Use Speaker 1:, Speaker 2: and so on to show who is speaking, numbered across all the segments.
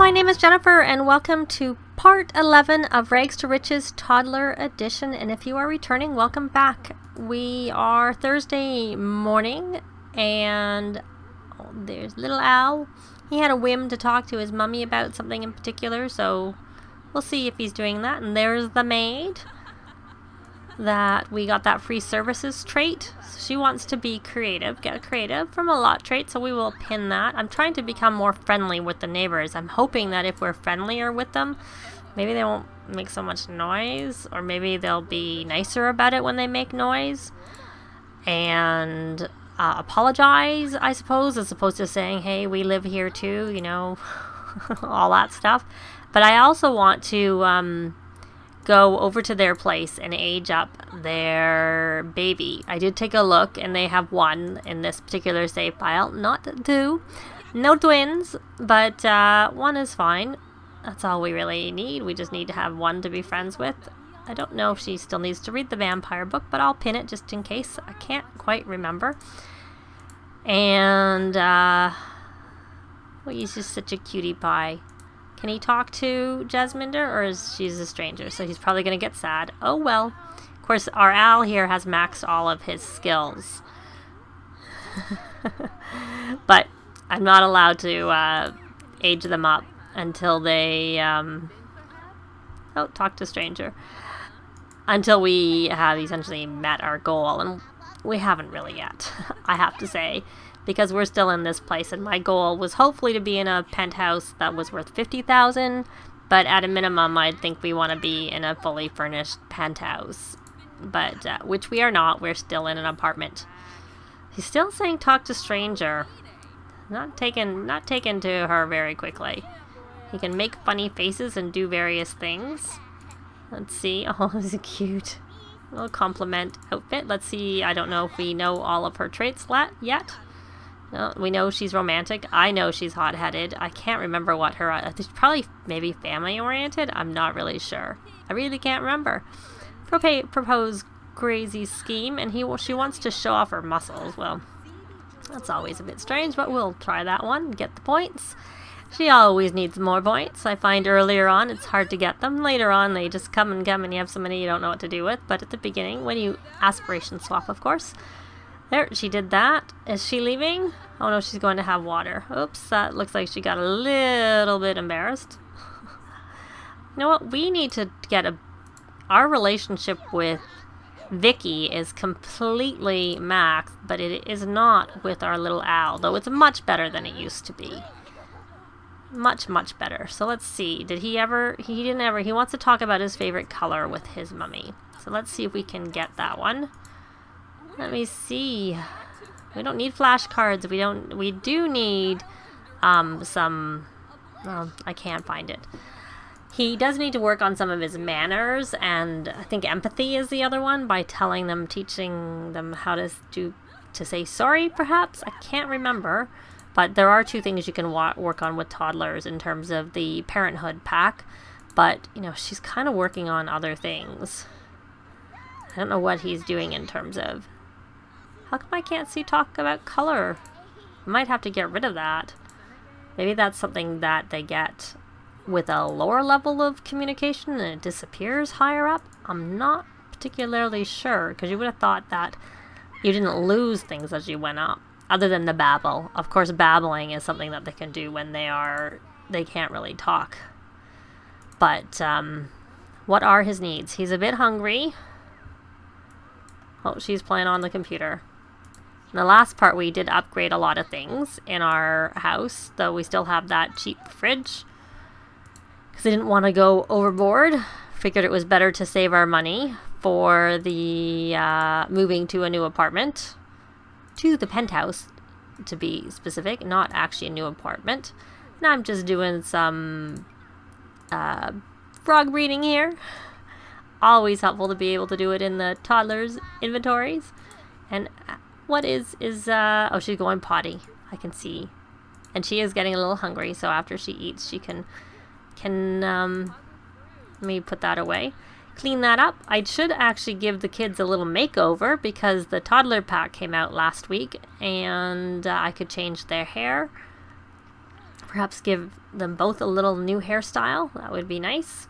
Speaker 1: my name is Jennifer, and welcome to part 11 of Rags to Riches Toddler Edition. And if you are returning, welcome back. We are Thursday morning, and there's little Al. He had a whim to talk to his mummy about something in particular, so we'll see if he's doing that. And there's the maid that we got that free services trait. So she wants to be creative, get creative from a lot trait, so we will pin that. I'm trying to become more friendly with the neighbors. I'm hoping that if we're friendlier with them, maybe they won't make so much noise, or maybe they'll be nicer about it when they make noise and apologize, I suppose, as opposed to saying, hey, we live here too, you know, all that stuff. But I also want to go over to their place and age up their baby. I did take a look, and they have one in this particular save file, not two, no twins, but one is fine. That's all we really need. We just need to have one to be friends with. I don't know if she still needs to read the vampire book, but I'll pin it just in case. I can't quite remember. And well, he's just such a cutie pie. Can he talk to Jasminder, or is she a stranger? So he's probably going to get sad. Oh well. Of course, our Al here has maxed all of his skills. But I'm not allowed to age them up until they... talk to stranger. Until we have essentially met our goal. And we haven't really yet, I have to say. Because we're still in this place, and my goal was hopefully to be in a penthouse that was worth $50,000, but at a minimum, I think we want to be in a fully furnished penthouse, but which we are not. We're still in an apartment. He's still saying talk to stranger. Not taken to her very quickly. He can make funny faces and do various things. Let's see. Oh, this is cute. A little compliment outfit. Let's see. I don't know if we know all of her traits yet. No, we know she's romantic. I know she's hot-headed. I can't remember what her... probably maybe family-oriented. I'm not really sure. I really can't remember. Propose crazy scheme, and she wants to show off her muscles. Well, that's always a bit strange, but we'll try that one. Get the points. She always needs more points. I find earlier on it's hard to get them. Later on they just come and you have so many you don't know what to do with. But at the beginning, when you aspiration swap, of course... There, she did that. Is she leaving? Oh no, she's going to have water. Oops, that looks like she got a little bit embarrassed. You know what? We need to get our relationship with Vicki is completely maxed, but it is not with our little Al, though it's much better than it used to be. Much, much better. So let's see. He wants to talk about his favorite color with his mummy. So let's see if we can get that one. Let me see. We don't need flashcards. We do need some... Well, I can't find it. He does need to work on some of his manners, and I think empathy is the other one, by teaching them how to say sorry, perhaps. I can't remember. But there are two things you can work on with toddlers in terms of the parenthood pack. But, you know, she's kind of working on other things. I don't know what he's doing in terms of... How come I can't see talk about color? I might have to get rid of that. Maybe that's something that they get with a lower level of communication and it disappears higher up. I'm not particularly sure, because you would have thought that you didn't lose things as you went up, other than the babble. Of course, babbling is something that they can do when they can't really talk. But what are his needs? He's a bit hungry. Oh, she's playing on the computer. In the last part, we did upgrade a lot of things in our house, though we still have that cheap fridge. Because I didn't want to go overboard. Figured it was better to save our money for the moving to a new apartment. To the penthouse, to be specific. Not actually a new apartment. And I'm just doing some frog breeding here. Always helpful to be able to do it in the toddlers inventories. And what is oh, she's going potty, I can see, and she is getting a little hungry, so after she eats she can let me put that away, clean that up. I should actually give the kids a little makeover because the toddler pack came out last week, and I could change their hair. Perhaps give them both a little new hairstyle. That would be nice.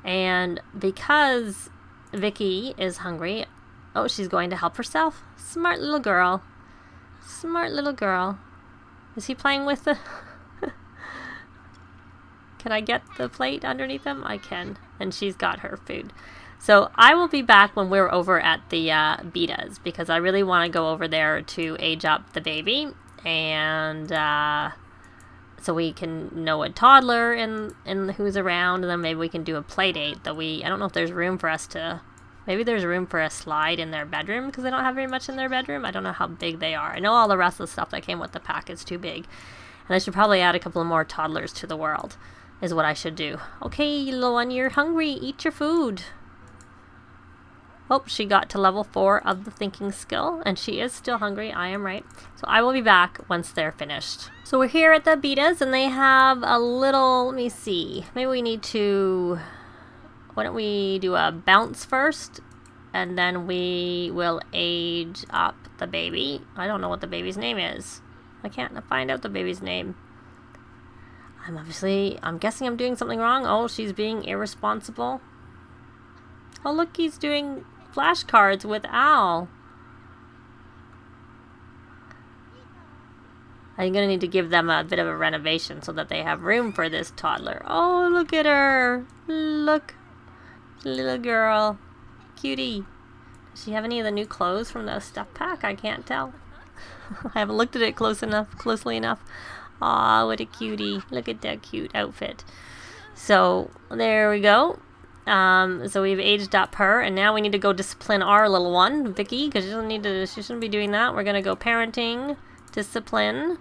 Speaker 1: And because Vicki is hungry, oh, she's going to help herself. Smart little girl. Smart little girl. Is he playing with the... Can I get the plate underneath him? I can. And she's got her food. So I will be back when we're over at the Betas, because I really want to go over there to age up the baby. And so we can know a toddler and who's around. And then maybe we can do a play date. I don't know if there's room for us to... Maybe there's room for a slide in their bedroom, because they don't have very much in their bedroom. I don't know how big they are. I know all the rest of the stuff that came with the pack is too big. And I should probably add a couple more toddlers to the world, is what I should do. Okay, little one, you're hungry. Eat your food. Oh, she got to level 4 of the thinking skill, and she is still hungry. I am right. So I will be back once they're finished. So we're here at the Betas, and they have a little... Let me see. Maybe we need to... Why don't we do a bounce first, and then we will age up the baby. I don't know what the baby's name is. I can't find out the baby's name. I'm guessing I'm doing something wrong. Oh, she's being irresponsible. Oh, look, he's doing flashcards with Al. I'm going to need to give them a bit of a renovation so that they have room for this toddler. Oh, look at her. Look. Little girl. Cutie. Does she have any of the new clothes from the stuff pack? I can't tell. I haven't looked at it closely enough. Aw, what a cutie. Look at that cute outfit. So, there we go. So we've aged up her, and now we need to go discipline our little one, Vicki, because she shouldn't be doing that. We're going to go parenting, discipline,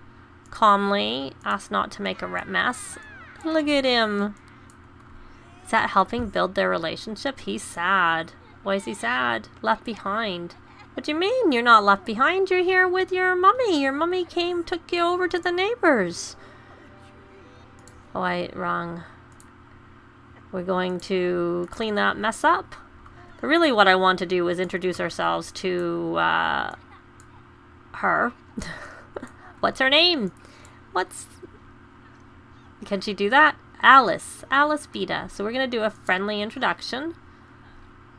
Speaker 1: calmly, ask not to make a mess. Look at him. Is that helping build their relationship? He's sad. Why is he sad? Left behind. What do you mean you're not left behind? You're here with your mummy. Your mummy took you over to the neighbors. Oh, wrong. We're going to clean that mess up. But really what I want to do is introduce ourselves to her. What's her name? Can she do that? Alice Beta. So we're going to do a friendly introduction.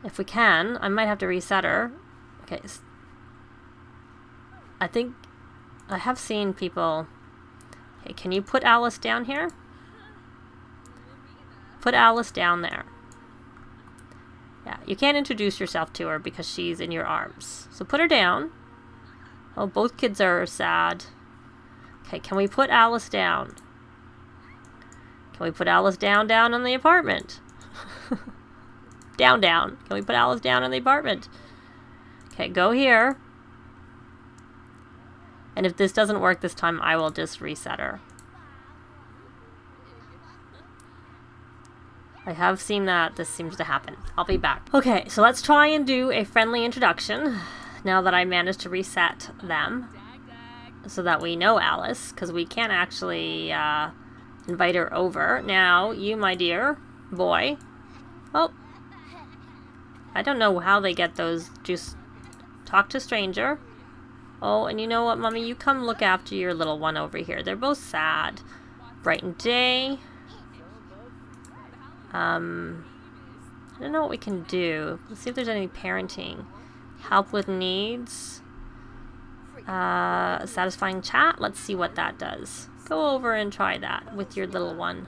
Speaker 1: If we can. I might have to reset her. Okay. I think I have seen people... Okay, can you put Alice down here? Put Alice down there. Yeah, you can't introduce yourself to her because she's in your arms. So put her down. Oh, both kids are sad. Okay, can we put Alice down? Can we put Alice down in the apartment? down. Can we put Alice down in the apartment? Okay, go here. And if this doesn't work this time, I will just reset her. I have seen that this seems to happen. I'll be back. Okay, so let's try and do a friendly introduction now that I managed to reset them so that we know Alice, because we can't actually invite her over. Now, you, my dear boy. Oh. I don't know how they get those. Just talk to stranger. Oh, and you know what, Mommy? You come look after your little one over here. They're both sad. Brighten day. I don't know what we can do. Let's see if there's any parenting. Help with needs. Satisfying chat. Let's see what that does. Go over and try that with your little one.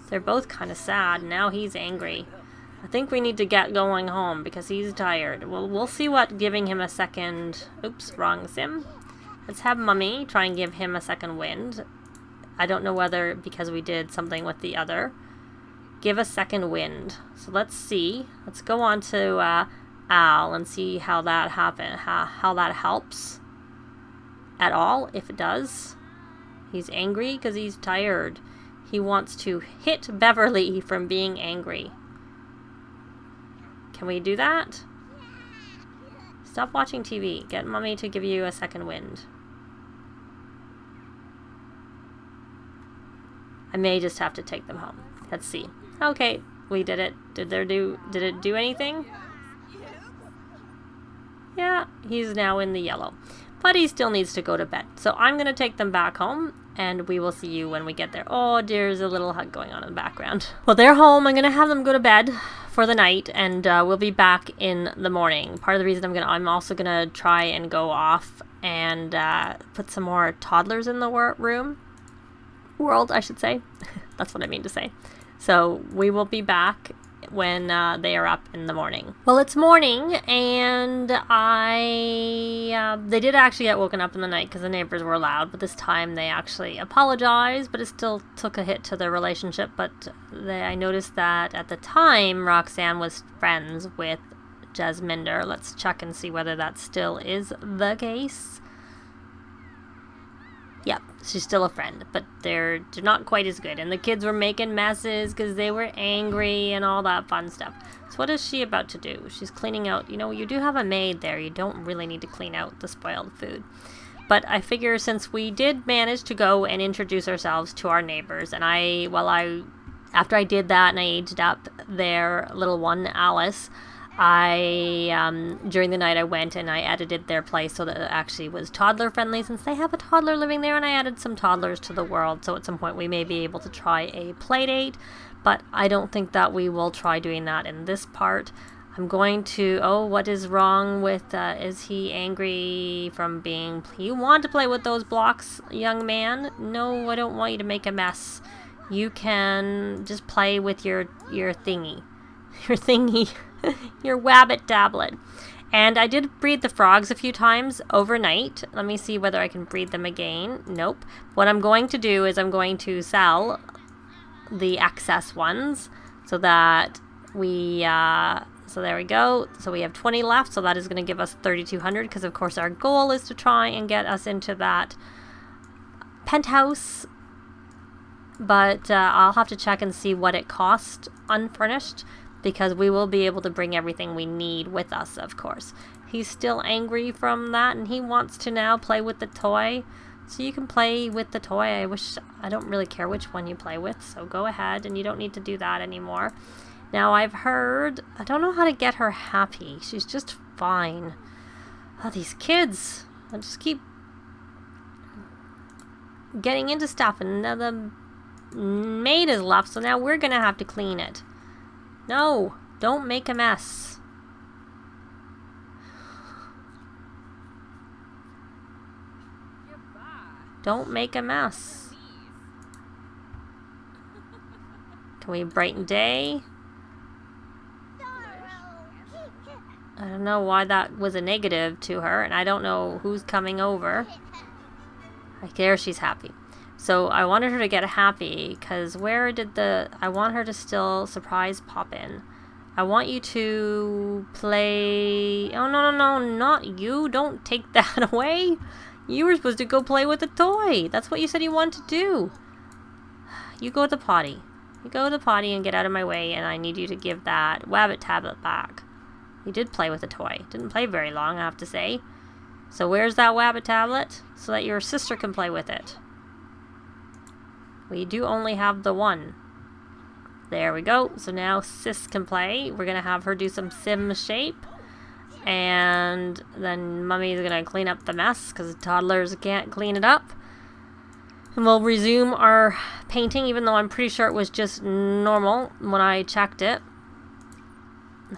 Speaker 1: They're both kind of sad. Now he's angry. I think we need to get going home because he's tired. Well, we'll see what giving him a second... Oops, wrong sim. Let's have Mummy try and give him a second wind. I don't know whether because we did something with the other. Give a second wind. So let's see. Let's go on to Al and see how that happens. How that helps. At all, if it does. He's angry because he's tired. He wants to hit Beverly from being angry. Can we do that? Stop watching TV. Get Mommy to give you a second wind. I may just have to take them home. Let's see. Okay, we did it. Did it do anything? Yeah, he's now in the yellow. but he still needs to go to bed. So I'm going to take them back home, and we will see you when we get there. Oh, there's a little hug going on in the background. Well, they're home. I'm going to have them go to bed for the night, and we'll be back in the morning. Part of the reason I'm also going to try and go off and put some more toddlers in the world, I should say. That's what I mean to say. So we will be back when they are up in the morning. Well, it's morning, and they did actually get woken up in the night because the neighbors were loud, but this time they actually apologized, but it still took a hit to their relationship. But I noticed that at the time, Roxanne was friends with Jasminder. Let's check and see whether that still is the case. Yep, she's still a friend, but they're not quite as good. And the kids were making messes because they were angry and all that fun stuff. So what is she about to do? She's cleaning out. You know, you do have a maid there. You don't really need to clean out the spoiled food. But I figure since we did manage to go and introduce ourselves to our neighbors, and after I did that and I aged up their little one, Alice, during the night I went and I edited their place so that it actually was toddler friendly, since they have a toddler living there, and I added some toddlers to the world, so at some point we may be able to try a play date, but I don't think that we will try doing that in this part. I'm going to, what is wrong with, is he angry from being, you want to play with those blocks, young man? No, I don't want you to make a mess. You can just play with your thingy. Your thingy. Your wabbit tablet. And I did breed the frogs a few times overnight. Let me see whether I can breed them again. Nope. What I'm going to do is I'm going to sell the excess ones so that so there we go. So we have 20 left, so that is going to give us 3,200, because of course our goal is to try and get us into that penthouse. But I'll have to check and see what it cost unfurnished, because we will be able to bring everything we need with us, of course. He's still angry from that, and he wants to now play with the toy. So you can play with the toy. I don't really care which one you play with, so go ahead, and you don't need to do that anymore. Now, I've heard, I don't know how to get her happy. She's just fine. Oh, these kids. I just keep getting into stuff, and now the maid is left, so now we're gonna have to clean it. No, don't make a mess. Don't make a mess. Can we brighten day? I don't know why that was a negative to her, and I don't know who's coming over. There, she's happy. So I wanted her to get happy, because I want her to still surprise pop in. I want you to play, oh no, not you, don't take that away. You were supposed to go play with the toy. That's what you said you wanted to do. You go to the potty. You go to the potty and get out of my way, and I need you to give that wabbit tablet back. You did play with the toy. Didn't play very long, I have to say. So where's that wabbit tablet? So that your sister can play with it. We do only have the one. There we go. So now Sis can play. We're going to have her do some sim shape. And then Mummy's going to clean up the mess, because toddlers can't clean it up. And we'll resume our painting, even though I'm pretty sure it was just normal when I checked it.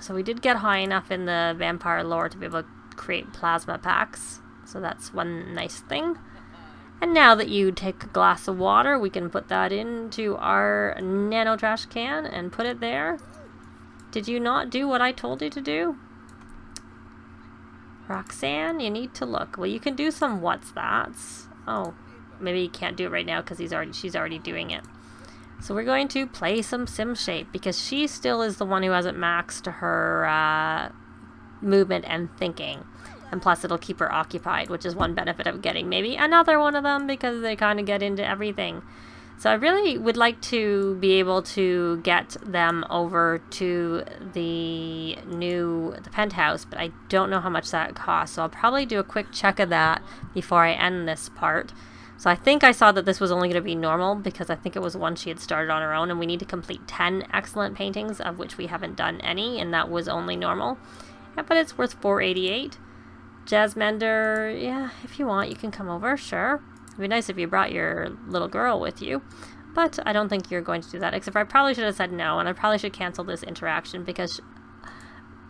Speaker 1: So we did get high enough in the vampire lore to be able to create plasma packs. So that's one nice thing. And now that you take a glass of water, we can put that into our nano trash can and put it there. Did you not do what I told you to do? Roxanne, you need to look. Well, you can do some what's that's. Oh, maybe you can't do it right now because she's already doing it. So we're going to play some sim shape, because she still is the one who hasn't maxed her movement and thinking. And plus it'll keep her occupied, which is one benefit of getting maybe another one of them, because they kind of get into everything. So I really would like to be able to get them over to the penthouse, but I don't know how much that costs. So I'll probably do a quick check of that before I end this part. So I think I saw that this was only going to be normal, because I think it was one she had started on her own, and we need to complete 10 excellent paintings, of which we haven't done any, and that was only normal. Yeah, but it's worth $4.88. Jasmender, yeah, if you want, you can come over, sure. It'd be nice if you brought your little girl with you. But I don't think you're going to do that, except for I probably should have said no, and I probably should cancel this interaction because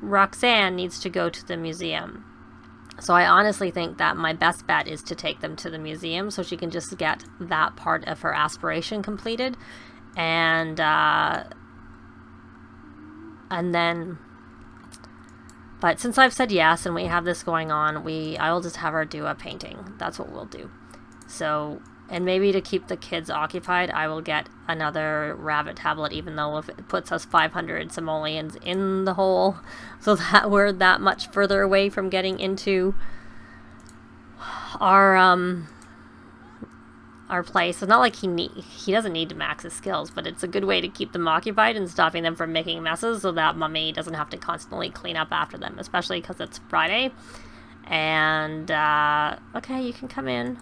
Speaker 1: Roxanne needs to go to the museum. So I honestly think that my best bet is to take them to the museum so she can just get that part of her aspiration completed. And then... But since I've said yes and we have this going on, I will just have her do a painting. That's what we'll do. So... And maybe to keep the kids occupied, I will get another rabbit tablet, even though if it puts us 500 simoleons in the hole, so that we're that much further away from getting into our place. It's not like he doesn't need to max his skills, but it's a good way to keep them occupied and stopping them from making messes, so that Mummy doesn't have to constantly clean up after them, especially because it's Friday. And okay, you can come in.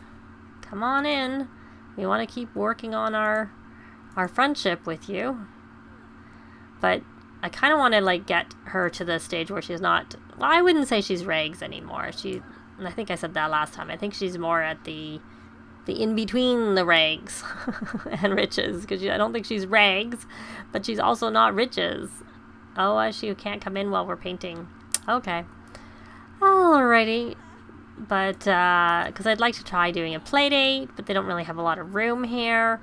Speaker 1: Come on in. We want to keep working on our friendship with you. But I kind of want to like get her to the stage where she's not... Well, I wouldn't say she's rags anymore. And I think I said that last time. I think she's more at the in-between the rags and riches. Because I don't think she's rags, but she's also not riches. Oh, she can't come in while we're painting. Okay. Alrighty. But, because I'd like to try doing a play date, but they don't really have a lot of room here.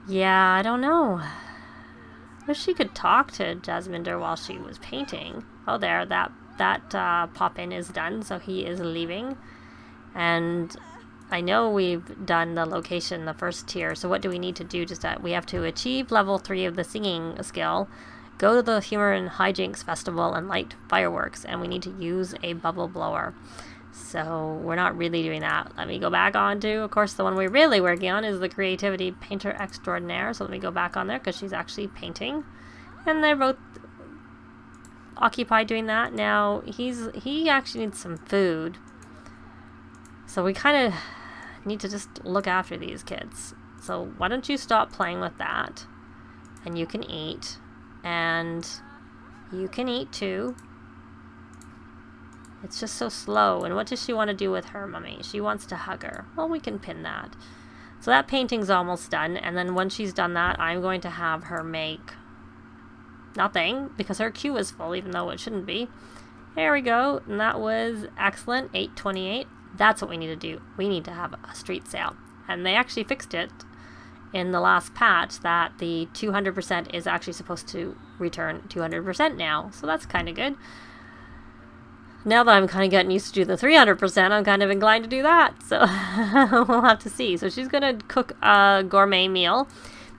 Speaker 1: Yeah, I don't know. Wish she could talk to Jasminder while she was painting. Oh, there, that pop-in is done, so he is leaving. And I know we've done the location, the first tier, so what do we need to do? We have to achieve level 3 of the singing skill, go to the Humor and Hijinks Festival and light fireworks, and we need to use a bubble blower. So we're not really doing that. Let me go back on to, of course, the one we're really working on is the Creativity Painter Extraordinaire. So let me go back on there because she's actually painting. And they're both occupied doing that. Now, he actually needs some food. So we kind of need to just look after these kids. So why don't you stop playing with that? And you can eat. And you can eat too. It's just so slow. And what does she want to do with her Mummy? She wants to hug her. Well, we can pin that. So that painting's almost done. And then when she's done that, I'm going to have her make nothing because her queue is full, even though it shouldn't be. There we go. And that was excellent. 828. That's what we need to do. We need to have a street sale. And they actually fixed it in the last patch that the 200% is actually supposed to return 200% now. So that's kind of good. Now that I'm kind of getting used to the 300%, I'm kind of inclined to do that. So we'll have to see. So she's going to cook a gourmet meal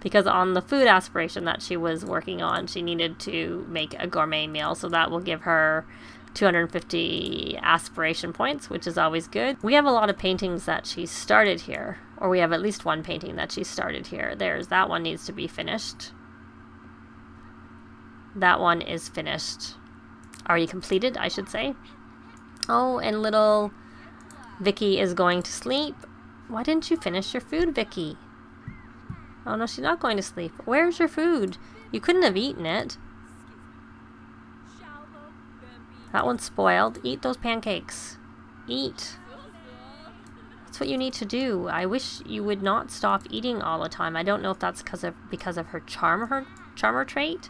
Speaker 1: because on the food aspiration that she was working on, she needed to make a gourmet meal. So that will give her 250 aspiration points, which is always good. We have a lot of paintings that she started here, or we have at least one painting that she started here. That one needs to be finished. That one is finished. Already completed, I should say. Oh, and little Vicki is going to sleep. Why didn't you finish your food, Vicki? Oh no, she's not going to sleep. Where's your food? You couldn't have eaten it. That one's spoiled. Eat those pancakes. Eat. That's what you need to do. I wish you would not stop eating all the time. I don't know if that's because of her charmer trait,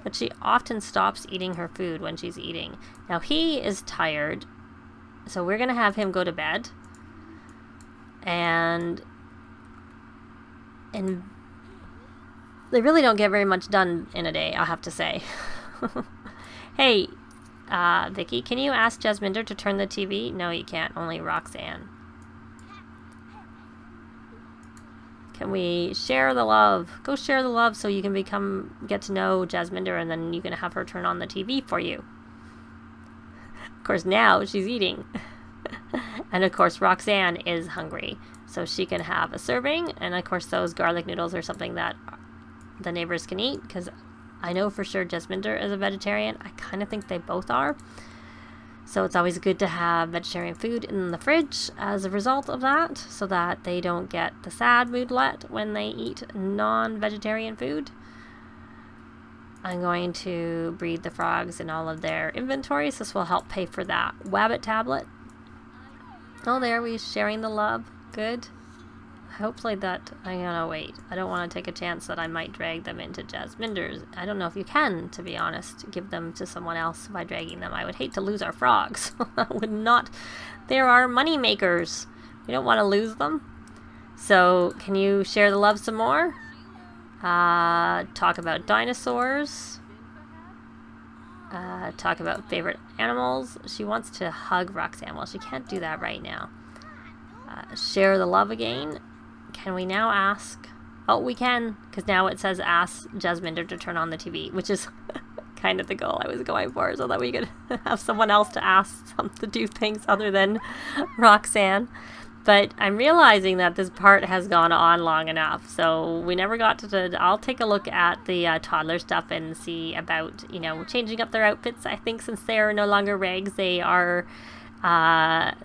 Speaker 1: but she often stops eating her food when she's eating. Now he is tired, so we're gonna have him go to bed. And they really don't get very much done in a day, I'll have to say. Hey, Vicki, can you ask Jasminder to turn the TV? No, you can't. Only Roxanne. Can we share the love? Go share the love so you can get to know Jasminder, and then you can have her turn on the TV for you. Of course, now she's eating. And of course, Roxanne is hungry, so she can have a serving. And of course, those garlic noodles are something that the neighbors can eat, because I know for sure Jasminder is a vegetarian. I kind of think they both are. So it's always good to have vegetarian food in the fridge as a result of that, so that they don't get the sad moodlet when they eat non-vegetarian food. I'm going to breed the frogs in all of their inventories. This will help pay for that wabbit tablet. Oh, there we're sharing the love. Good. Hopefully that, I'm gonna wait. I don't want to take a chance that I might drag them into Jasminder's. I don't know if you can, to be honest, give them to someone else by dragging them. I would hate to lose our frogs. That would not. They're our money makers. We don't want to lose them. So, can you share the love some more? Talk about dinosaurs. Talk about favorite animals. She wants to hug Roxanne. Well, she can't do that right now. Share the love again. Can we now ask? Oh, we can, because now it says ask Jasminder to turn on the TV, which is kind of the goal I was going for, so that we could have someone else to ask to do things other than Roxanne. But I'm realizing that this part has gone on long enough, so we never got to. I'll take a look at the toddler stuff and see about, you know, changing up their outfits. I think since they're no longer rags, they are.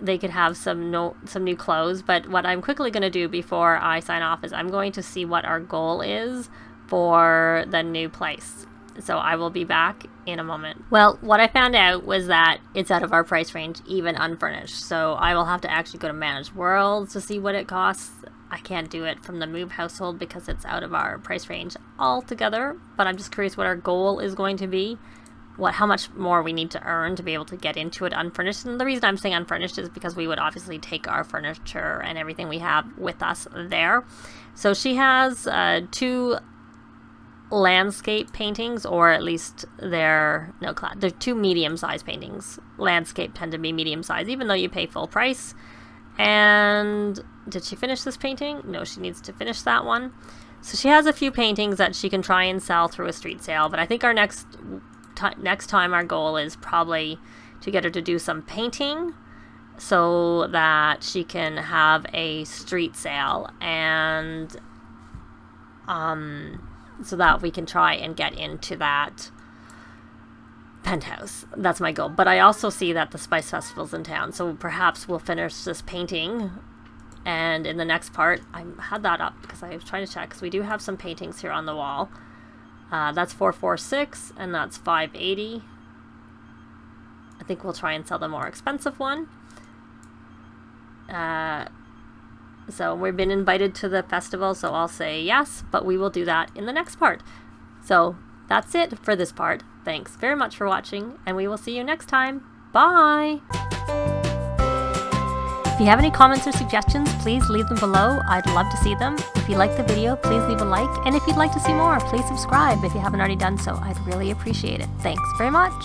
Speaker 1: They could have some new clothes. But what I'm quickly going to do before I sign off is I'm going to see what our goal is for the new place. So I will be back in a moment. Well, what I found out was that it's out of our price range, even unfurnished. So I will have to actually go to Managed Worlds to see what it costs. I can't do it from the Move household because it's out of our price range altogether. But I'm just curious what our goal is going to be. How much more we need to earn to be able to get into it unfurnished. And the reason I'm saying unfurnished is because we would obviously take our furniture and everything we have with us there. So she has 2 landscape paintings, or at least they're 2 medium-sized paintings. Landscape tend to be medium-sized, even though you pay full price. And did she finish this painting? No, she needs to finish that one. So she has a few paintings that she can try and sell through a street sale, but I think our next time our goal is probably to get her to do some painting so that she can have a street sale, and so that we can try and get into that penthouse. That's my goal. But I also see that the Spice Festival's in town, so perhaps we'll finish this painting, and in the next part, I had that up because I was trying to check, because we do have some paintings here on the wall. That's 446, and that's 580. I think we'll try and sell the more expensive one. So we've been invited to the festival, so I'll say yes, but we will do that in the next part. So that's it for this part. Thanks very much for watching, and we will see you next time. Bye! If you have any comments or suggestions, please leave them below. I'd love to see them. If you liked the video, please leave a like. And if you'd like to see more, please subscribe if you haven't already done so. I'd really appreciate it. Thanks very much.